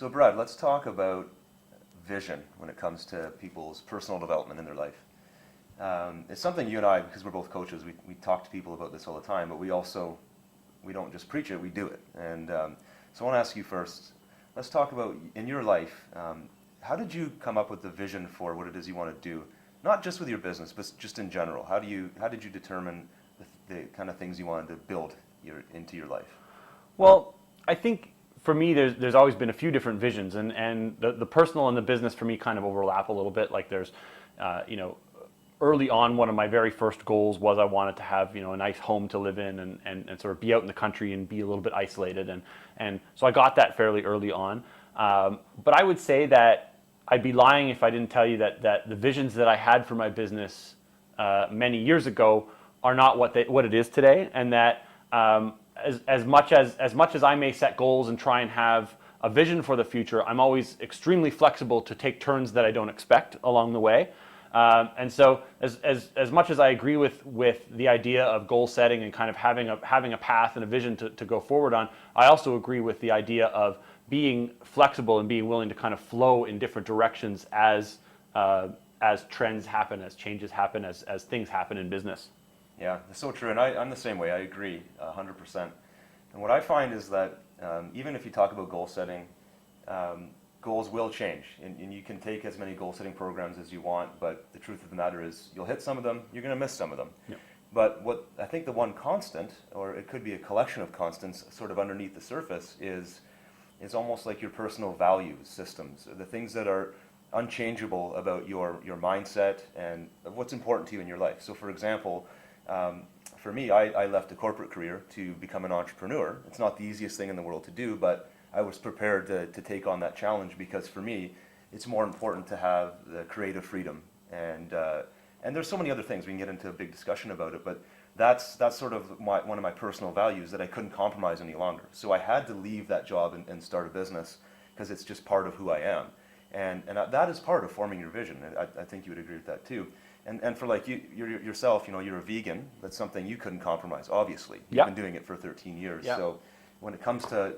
So Brad, let's talk about vision when it comes to people's personal development in their life. It's something you and I, because we're both coaches, we talk to people about this all the time, but we don't just preach it, we do it. And so I want to ask you first, let's talk about, in your life, how did you come up with the vision for what it is you want to do? Not just with your business, but just in general. How did you determine the kind of things you wanted to build into your life? Well, I think for me, there's always been a few different visions, and the personal and the business for me kind of overlap a little bit. Like there's, early on, one of my very first goals was I wanted to have, a nice home to live in and sort of be out in the country and be a little bit isolated. And so I got that fairly early on. But I would say that I'd be lying if I didn't tell you that the visions that I had for my business many years ago are not what it is today. And that as much as I may set goals and try and have a vision for the future, I'm always extremely flexible to take turns that I don't expect along the way. And so as much as I agree with the idea of goal setting and kind of having a path and a vision to go forward on, I also agree with the idea of being flexible and being willing to kind of flow in different directions as trends happen, as changes happen, as things happen in business. Yeah, it's so true, and I'm the same way. I agree 100%. And what I find is that even if you talk about goal setting, goals will change, and you can take as many goal-setting programs as you want, but the truth of the matter is you'll hit some of them, you're going to miss some of them. Yep. But what I think the one constant, or it could be a collection of constants sort of underneath the surface, is almost like your personal value systems, the things that are unchangeable about your mindset and what's important to you in your life. So for example, for me, I left a corporate career to become an entrepreneur. It's not the easiest thing in the world to do, but I was prepared to take on that challenge because for me, it's more important to have the creative freedom. And there's so many other things, we can get into a big discussion about it, but that's sort of one of my personal values that I couldn't compromise any longer. So I had to leave that job and start a business because it's just part of who I am. And that is part of forming your vision. I think you would agree with that too. And for like yourself, you're a vegan. That's something you couldn't compromise, obviously. You've been doing it for 13 years. Yeah. So when it comes to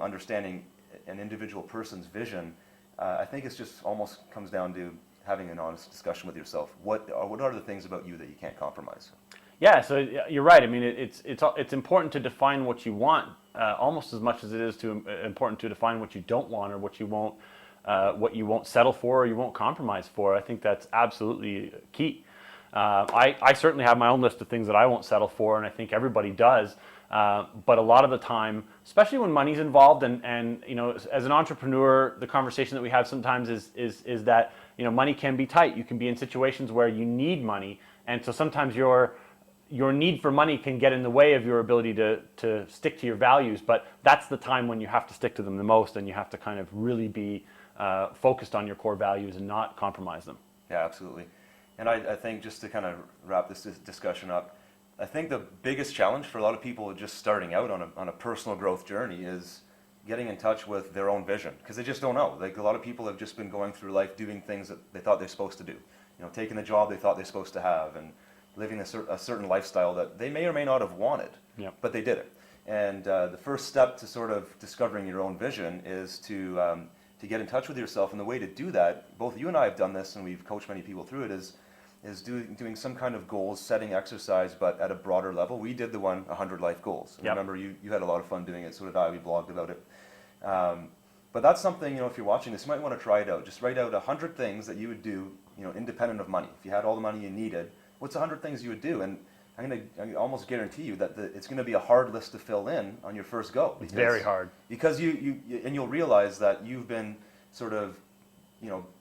understanding an individual person's vision, I think it's just almost comes down to having an honest discussion with yourself. What are the things about you that you can't compromise? Yeah, so you're right. I mean, it's important to define what you want almost as much as it is important to define what you don't want or what you won't settle for or you won't compromise for. I think that's absolutely key. I certainly have my own list of things that I won't settle for, and I think everybody does. But a lot of the time, especially when money's involved, and as an entrepreneur, the conversation that we have sometimes is that money can be tight. You can be in situations where you need money, and so sometimes your need for money can get in the way of your ability to stick to your values. But that's the time when you have to stick to them the most, and you have to kind of really be focused on your core values and not compromise them. Yeah, absolutely. And I think just to kind of wrap this discussion up, I think the biggest challenge for a lot of people just starting out on a personal growth journey is getting in touch with their own vision, because they just don't know. Like a lot of people have just been going through life doing things that they thought they're supposed to do, taking the job they thought they're supposed to have, and living a certain lifestyle that they may or may not have wanted, but they did it. And the first step to sort of discovering your own vision is to get in touch with yourself. And the way to do that, both you and I have done this, and we've coached many people through it, is doing some kind of goals setting exercise, but at a broader level. We did the 100 life goals. And remember, you had a lot of fun doing it, so did I. We blogged about it. But that's something, if you're watching this, you might want to try it out. Just write out 100 things that you would do, independent of money. If you had all the money you needed, what's 100 things you would do? And I almost guarantee you that it's going to be a hard list to fill in on your first go. It's very hard. Because you'll realize that you've been sort of,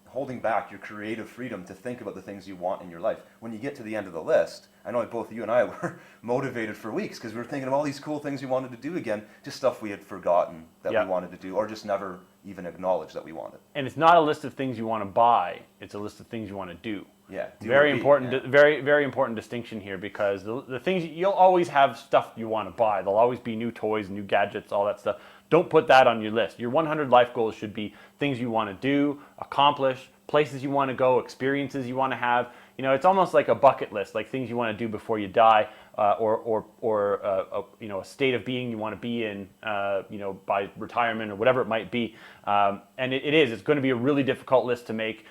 holding back your creative freedom to think about the things you want in your life. When you get to the end of the list, I know both you and I were motivated for weeks because we were thinking of all these cool things we wanted to do again, just stuff we had forgotten that we wanted to do, or just never even acknowledged that we wanted. And it's not a list of things you want to buy, it's a list of things you want to do. Yeah. Very important, very, very important distinction here, because the things, you'll always have stuff you want to buy. There'll always be new toys, new gadgets, all that stuff. Don't put that on your list. Your 100 life goals should be things you want to do, accomplish, places you want to go, experiences you want to have. It's almost like a bucket list, like things you want to do before you die. a state of being you want to be in, by retirement or whatever it might be. And it's going to be a really difficult list to make.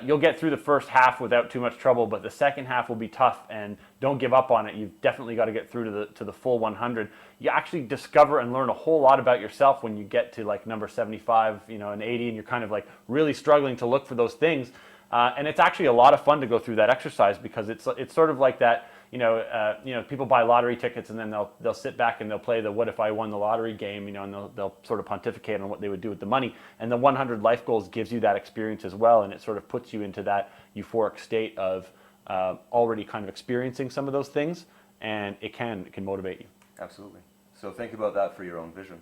You'll get through the first half without too much trouble, but the second half will be tough, and don't give up on it. You've definitely got to get through to the full 100. You actually discover and learn a whole lot about yourself when you get to like number 75, and 80, and you're kind of like really struggling to look for those things. And it's actually a lot of fun to go through that exercise, because it's sort of like that. People buy lottery tickets and then they'll sit back and they'll play the "what if I won the lottery" game, and they'll sort of pontificate on what they would do with the money. And the 100 life goals gives you that experience as well, and it sort of puts you into that euphoric state of already kind of experiencing some of those things, and it can motivate you. Absolutely. So think about that for your own vision.